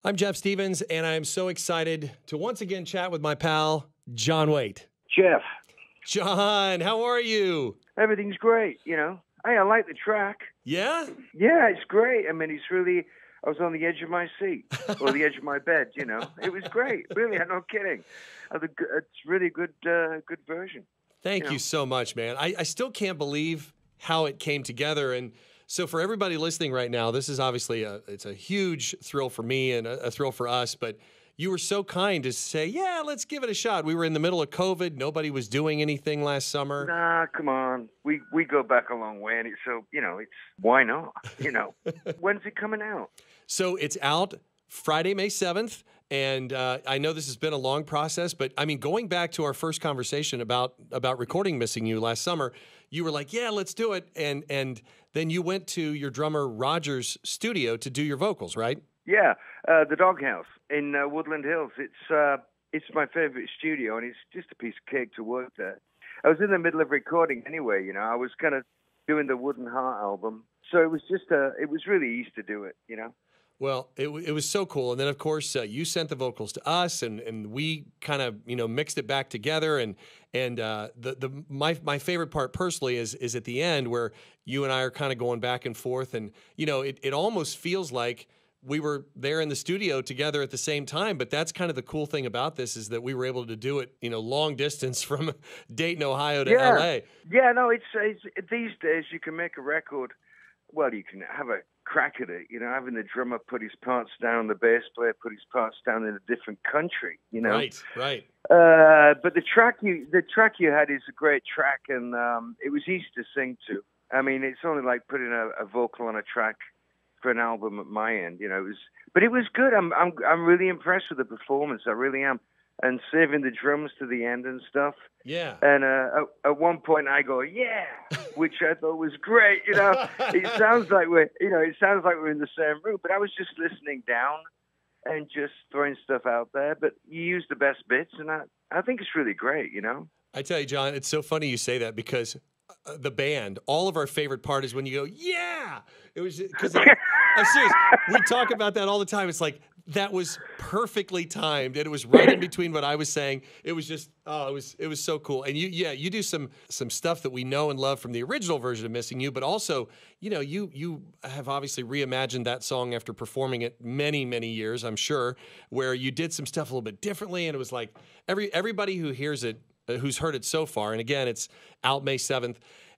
I'm Jeff Stevens, and I'm so excited to once again chat with my pal, John Waite. Jeff. John, how are you? Everything's great, Hey, I like the track. Yeah? Yeah, it's great. I mean, I was on the edge of my seat, or the edge of my bed, It was great. Really, I'm not kidding. It's really good version. Thank you so much, man. I still can't believe how it came together. And so for everybody listening right now, this is obviously it's a huge thrill for me and a thrill for us, but you were so kind to say, yeah, let's give it a shot. We were in the middle of COVID. Nobody was doing anything last summer. Nah, come on. We go back a long way, and it's why not? When's it coming out? So it's out Friday, May 7th. And I know this has been a long process, but I mean, going back to our first conversation about recording Missing You last summer, you were like, yeah, let's do it. And then you went to your drummer Roger's studio to do your vocals, right? Yeah, the Doghouse in Woodland Hills. It's my favorite studio, and it's just a piece of cake to work there. I was in the middle of recording anyway. I was kind of doing the Wooden Heart album, so it was really easy to do it. Well, it was so cool. And then, of course, you sent the vocals to us, and we kind of, mixed it back together. And my favorite part personally is at the end where you and I are kind of going back and forth. And, it almost feels like we were there in the studio together at the same time. But that's kind of the cool thing about this is that we were able to do it, long distance from Dayton, Ohio to L.A. Yeah, no, it's these days you can make a record. Well, you can have a crack at it, having the drummer put his parts down, the bass player put his parts down in a different country, Right. But the track you had is a great track, and it was easy to sing to. I mean, it's only like putting a vocal on a track for an album at my end, but it was good. I'm really impressed with the performance. I really am. And saving the drums to the end and stuff. Yeah. And at one point I go, yeah, which I thought was great. It sounds like we're in the same room. But I was just listening down and just throwing stuff out there. But you use the best bits, and I think it's really great. I tell you, John, it's so funny you say that because the band, all of our favorite part is when you go, yeah. It was because I'm serious. We talk about that all the time. It's like, that was perfectly timed, and it was right in between what I was saying. It was just, it was so cool. And you do some stuff that we know and love from the original version of Missing You, but also, you have obviously reimagined that song after performing it many, many years, I'm sure, where you did some stuff a little bit differently, and it was like everybody who hears it, who's heard it so far, and again, it's out May 7th.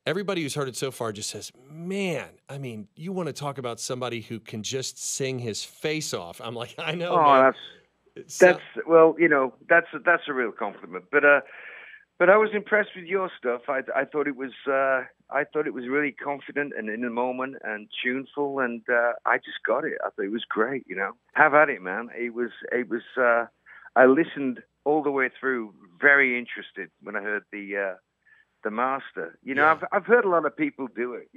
Everybody who's heard it so far just says, man, I mean, you want to talk about somebody who can just sing his face off. I'm like, I know. Oh, man. that's a real compliment. But I was impressed with your stuff. I thought it was really confident and in the moment and tuneful, and I just got it. I thought it was great. Have at it, man. It was. I listened all the way through, very interested when I heard the master. Yeah. I've heard a lot of people do it,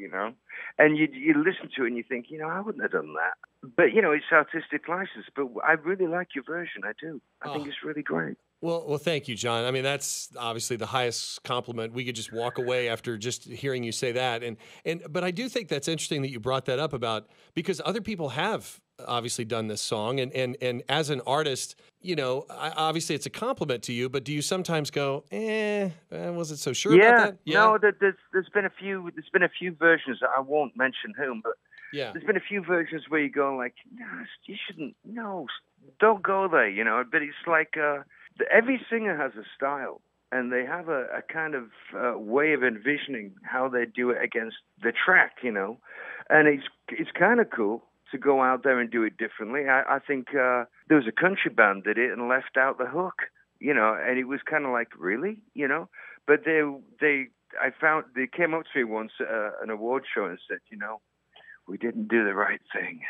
and you listen to it and you think, I wouldn't have done that. But, it's artistic license. But I really like your version. I do. I think it's really great. Well, thank you, John. I mean, that's obviously the highest compliment. We could just walk away after just hearing you say that. But I do think that's interesting that you brought that up because other people have obviously done this song. And as an artist, obviously it's a compliment to you, but do you sometimes go, I wasn't so sure about that? Yeah, no, there's been a few versions. I won't mention whom, but yeah, there's been a few versions where you go like, no, you shouldn't, no, don't go there, But it's like every singer has a style, and they have a kind of way of envisioning how they do it against the track, and it's kind of cool to go out there and do it differently. I think there was a country band did it and left out the hook, and it was kind of like, really, But I found they came up to me once at an award show and said, we didn't do the right thing.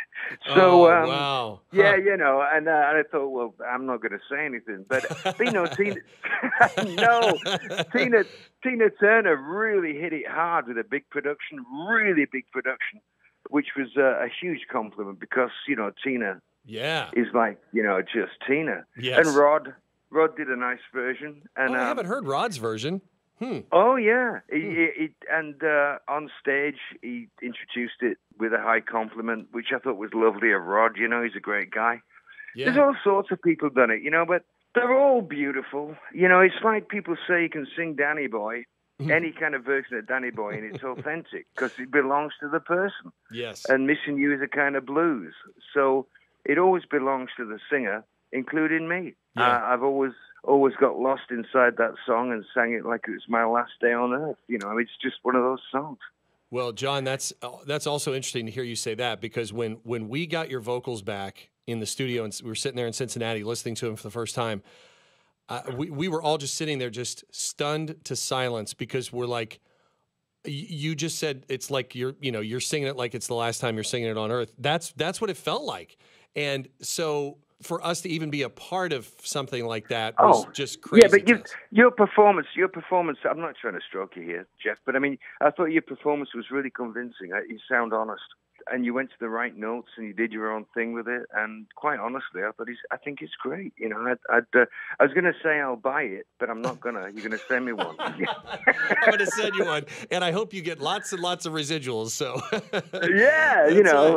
So, wow. Yeah, and I thought, well, I'm not going to say anything. But, Tina Turner really hit it hard with a big production, really big production, which was a huge compliment because, Tina is like, just Tina. Yes. And Rod did a nice version. And I haven't heard Rod's version. Oh, yeah. And on stage, he introduced it with a high compliment, which I thought was lovely of Rod. He's a great guy. Yeah. all sorts of people done it, but they're all beautiful. It's like people say you can sing Danny Boy, any kind of version of Danny Boy, and it's authentic because it belongs to the person. Yes. And Missing You is a kind of blues. So it always belongs to the singer, including me. Yeah. I've always got lost inside that song and sang it like it was my last day on earth. It's just one of those songs. Well, John, that's also interesting to hear you say that, because when we got your vocals back in the studio and we were sitting there in Cincinnati listening to them for the first time, we were all just sitting there just stunned to silence, because we're like, you just said it's like you're singing it like it's the last time you're singing it on earth. That's what it felt like. And so for us to even be a part of something like that was just crazy. Yeah, but your performance, I'm not trying to stroke you here, Jeff, but I mean, I thought your performance was really convincing. You sound honest. And you went to the right notes and you did your own thing with it. And quite honestly, I think it's great. I was going to say I'll buy it, but I'm not going to. You're going to send me one. I'm going to send you one. And I hope you get lots and lots of residuals. So yeah,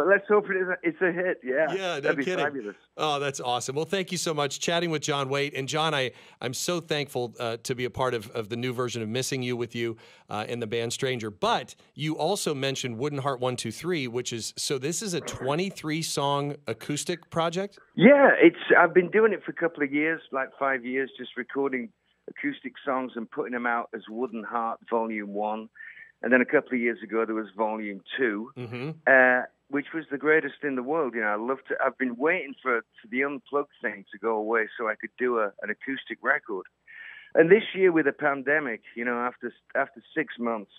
let's hope it's a hit. Yeah, yeah, no that'd be kidding. fabulous. Oh, that's awesome. Well, thank you so much. Chatting with John Waite. And John, I'm so thankful to be a part of the new version of Missing You with you and the band Stranger. But you also mentioned Wooden Heart 123, which is, so this is a 23-song acoustic project? Yeah, I've been doing it for a couple of years, like 5 years, just recording acoustic songs and putting them out as Wooden Heart Volume 1. And then a couple of years ago, there was Volume 2, which was the greatest in the world. I've been waiting for the Unplugged thing to go away so I could do an acoustic record. And this year with the pandemic, after 6 months,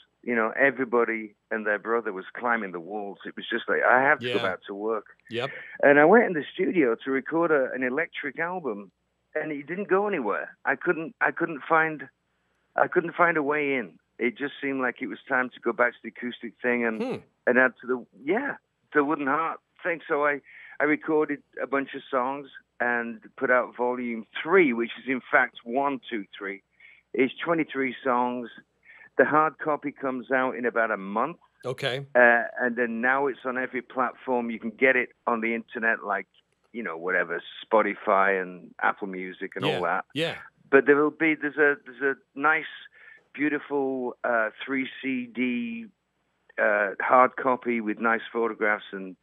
everybody and their brother was climbing the walls. It was just like, I have to go back to work. Yep. And I went in the studio to record an electric album, and it didn't go anywhere. I couldn't find a way in. It just seemed like it was time to go back to the acoustic thing and add to the Wooden Heart thing. So I recorded a bunch of songs and put out Volume 3, which is in fact 1, 2, 3. It's 23 songs. The hard copy comes out in about a month. Okay. And then now it's on every platform. You can get it on the internet, like, whatever, Spotify and Apple Music and all that. Yeah. But there's a nice, beautiful 3 CD hard copy with nice photographs and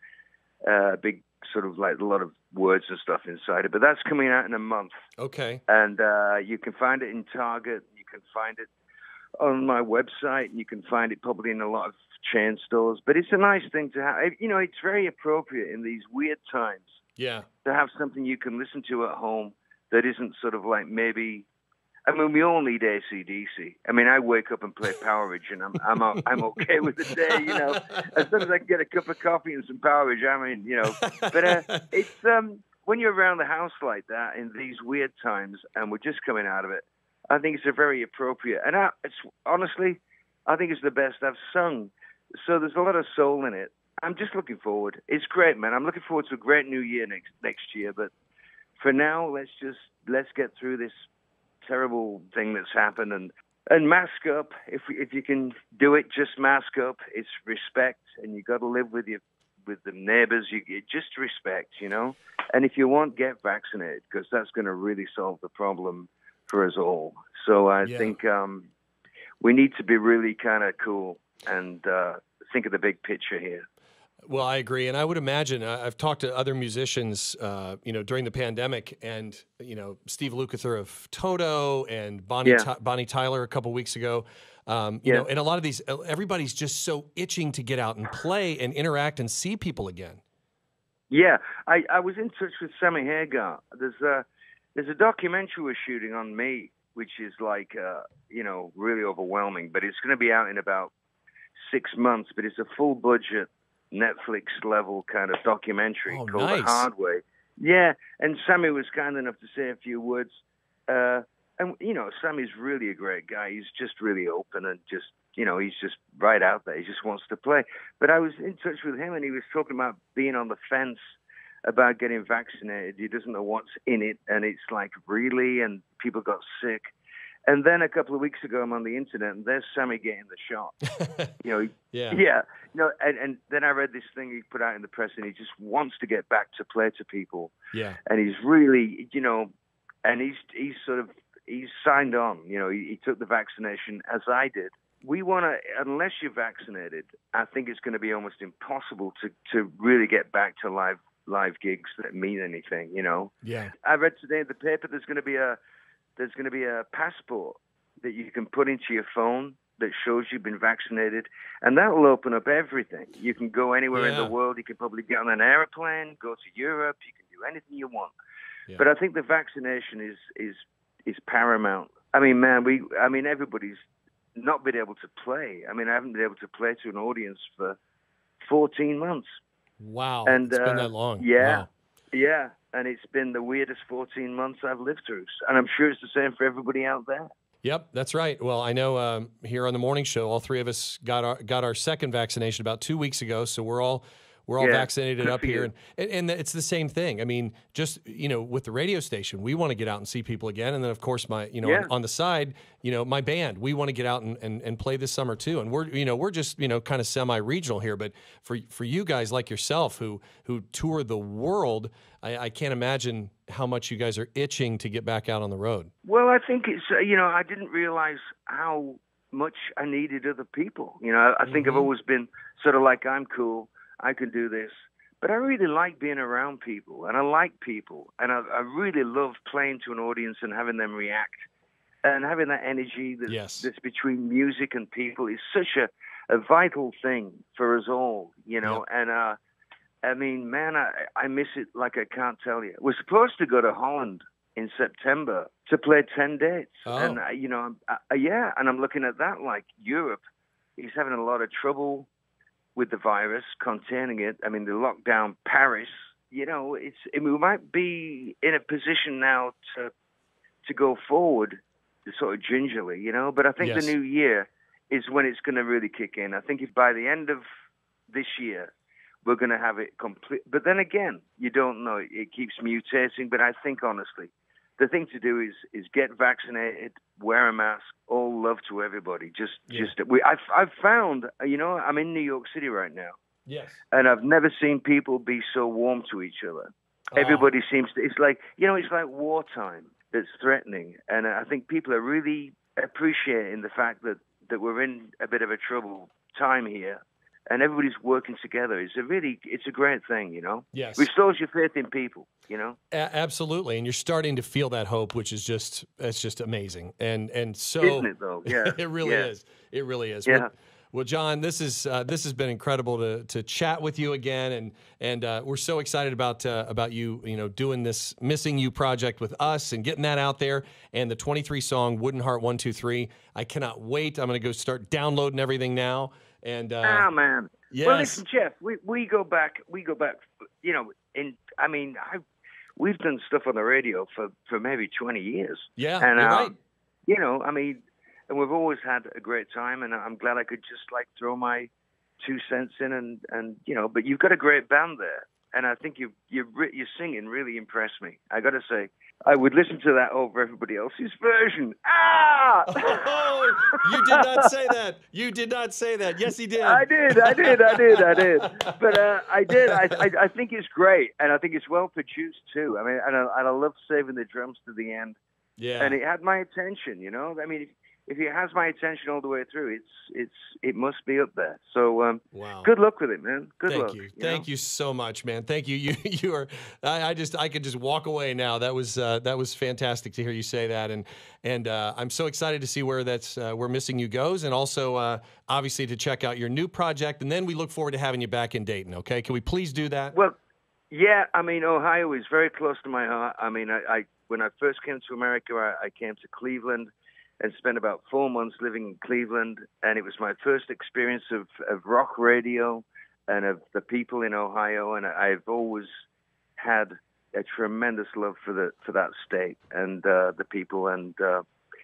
big sort of like a lot of words and stuff inside it. But that's coming out in a month. Okay. And you can find it in Target. You can find it on my website, and you can find it probably in a lot of chain stores. But it's a nice thing to have. It's very appropriate in these weird times. Yeah. To have something you can listen to at home that isn't sort of like maybe. I mean, we all need AC/DC. I mean, I wake up and play Powerage, and I'm okay with the day. As soon as I can get a cup of coffee and some Powerage, But it's when you're around the house like that in these weird times, and we're just coming out of it. I think it's a very appropriate, and honestly, I think it's the best I've sung. So there's a lot of soul in it. I'm just looking forward. It's great, man. I'm looking forward to a great new year next year. But for now, let's get through this terrible thing that's happened and mask up. If you can do it, just mask up. It's respect, and you got to live with the neighbors. You just respect, And if you want, get vaccinated, because that's going to really solve the problem for us all. So I think we need to be really kind of cool and think of the big picture here. Well, I agree. And I would imagine, I've talked to other musicians, during the pandemic, and, Steve Lukather of Toto and Bonnie Tyler a couple weeks ago, and a lot of these, everybody's just so itching to get out and play and interact and see people again. Yeah. I was in touch with Sammy Hagar. There's a documentary we're shooting on me, which is like, really overwhelming, but it's going to be out in about 6 months, but it's a full budget Netflix level kind of documentary called The Hard Way. Yeah. And Sammy was kind enough to say a few words. And Sammy's really a great guy. He's just really open and just, he's just right out there. He just wants to play. But I was in touch with him, and he was talking about being on the fence about getting vaccinated. He doesn't know what's in it. And it's like, really? And people got sick. And then a couple of weeks ago, I'm on the internet, and there's Sammy getting the shot. Yeah. Yeah. And then I read this thing he put out in the press, and he just wants to get back to play to people. Yeah. And he's really, and he's signed on. He took the vaccination, as I did. We want to, unless you're vaccinated, I think it's going to be almost impossible to really get back to live gigs that mean anything. Yeah. I read today in the paper there's going to be a passport that you can put into your phone that shows you've been vaccinated, and that will open up everything. You can go anywhere in the world. You can probably get on an airplane, go to Europe. You can do anything you want. Yeah. But I think the vaccination is paramount. I mean, man, everybody's not been able to play. I haven't been able to play to an audience for 14 months. Wow. And it's been that long. Yeah. Wow. Yeah. And it's been the weirdest 14 months I've lived through. And I'm sure it's the same for everybody out there. Yep, that's right. Well, I know here on the morning show, all three of us got our second vaccination about 2 weeks ago. So we're all vaccinated up here, and it's the same thing. I mean, just with the radio station, we want to get out and see people again, and then of course on the side, my band, we want to get out and play this summer too. And we're just kind of semi-regional here, but for you guys like yourself who tour the world, I can't imagine how much you guys are itching to get back out on the road. Well, I think it's I didn't realize how much I needed other people. I think I've always been sort of like, I'm cool, I can do this. But I really like being around people, and I like people, and I really love playing to an audience and having them react, and having that energy that's between music and people is such a vital thing for us all, Yep. And I mean, man, I miss it like I can't tell you. We're supposed to go to Holland in September to play 10 dates, and and I'm looking at that like Europe is having a lot of trouble with the virus, containing it. I mean, they locked down Paris. We might be in a position now to go forward, sort of gingerly, But I think the new year is when it's going to really kick in. I think if by the end of this year we're going to have it complete. But then again, you don't know. It keeps mutating. But I think honestly, the thing to do is get vaccinated, wear a mask, all love to everybody. I've found, I'm in New York City right now. Yes. And I've never seen people be so warm to each other. Everybody seems to, it's like wartime that's threatening. And I think people are really appreciating the fact that we're in a bit of a troubled time here. And everybody's working together. It's a great thing, Yes. Restores your faith in people, Absolutely, and you're starting to feel that hope, which is just amazing, and so isn't it though? Yeah, it really is. It really is. Yeah. Well, John, this has been incredible to chat with you again, and we're so excited about you doing this Missing You project with us and getting that out there, and the 23 song Wooden Heart 123. I cannot wait. I'm going to go start downloading everything now. And man. Yes. Well, listen, Jeff, we go back. We've done stuff on the radio for maybe 20 years. Yeah, and you're right. And we've always had a great time, and I'm glad I could just throw my 2 cents in, and But you've got a great band there, and I think your singing really impressed me. I got to say, I would listen to that over everybody else's version. Oh, you did not say that. You did not say that. Yes, he did. I did. But I did. I think it's great, and I think it's well produced too. I mean, and I love saving the drums to the end. Yeah. And it had my attention. I mean, if it has my attention all the way through, it must be up there. So wow. Good luck with it, man. Thank you. Thank you so much, man. Thank you. You are. I could just walk away now. That was fantastic to hear you say that, and I'm so excited to see where where Missing You goes, and also obviously to check out your new project, and then we look forward to having you back in Dayton. Okay, can we please do that? Well, yeah. I mean, Ohio is very close to my heart. I mean, I when I first came to America, I came to Cleveland and spent about 4 months living in Cleveland. And it was my first experience of rock radio and of the people in Ohio. And I've always had a tremendous love for that state and the people. And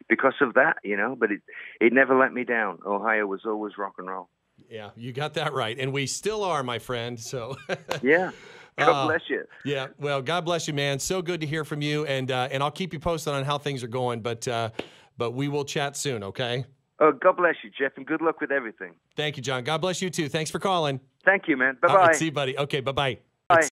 because of that, but it never let me down. Ohio was always rock and roll. Yeah, you got that right. And we still are, my friend. So yeah. God bless you. Yeah, well, God bless you, man. So good to hear from you. And I'll keep you posted on how things are going. But but we will chat soon, okay? Oh, God bless you, Jeff, and good luck with everything. Thank you, John. God bless you too. Thanks for calling. Thank you, man. All Bye-bye. right, see you, buddy. Okay, bye-bye. Bye.